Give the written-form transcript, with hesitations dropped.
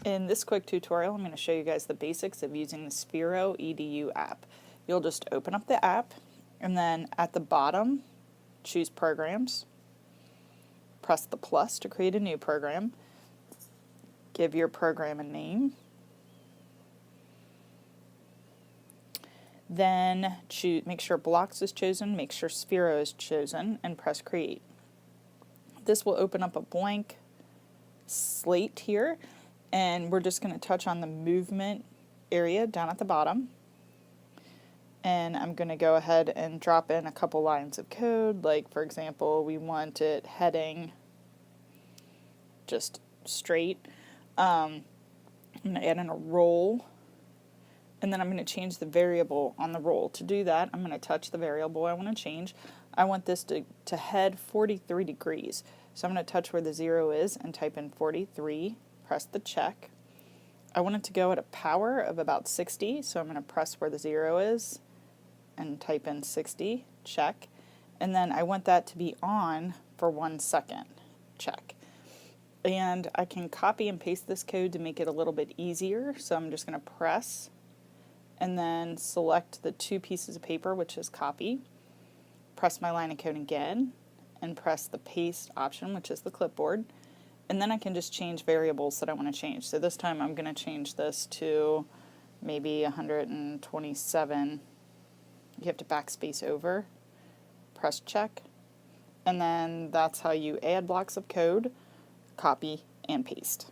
In this quick tutorial, I'm going to show you guys the basics of using the SpheroEDU app. You'll just open up the app, and then at the bottom, choose Programs, press the plus to create a new program, give your program a name, then make sure Blocks is chosen, make sure Sphero is chosen, and press Create. This will open up a blank slate here, and we're just going to touch on the movement area down at the bottom. And I'm going to go ahead and drop in a couple lines of code, like for example, we want it heading just straight. I'm going to add in a roll, and then I'm going to change the variable on the roll. To do that, I'm going to touch the variable I want to change. I want this to head 43 degrees. So I'm going to touch where the 0 is and type in 43, press the check. I want it to go at a power of about 60, so I'm going to press where the 0 is and type in 60, check. And then I want that to be on for 1 second, check. And I can copy and paste this code to make it a little bit easier, so I'm just going to press and then select the two pieces of paper, which is copy, press my line of code again, and press the paste option, which is the clipboard, and then I can just change variables that I want to change. So this time I'm going to change this to maybe 127. You have to backspace over, press check, and then that's how you add blocks of code, copy, and paste.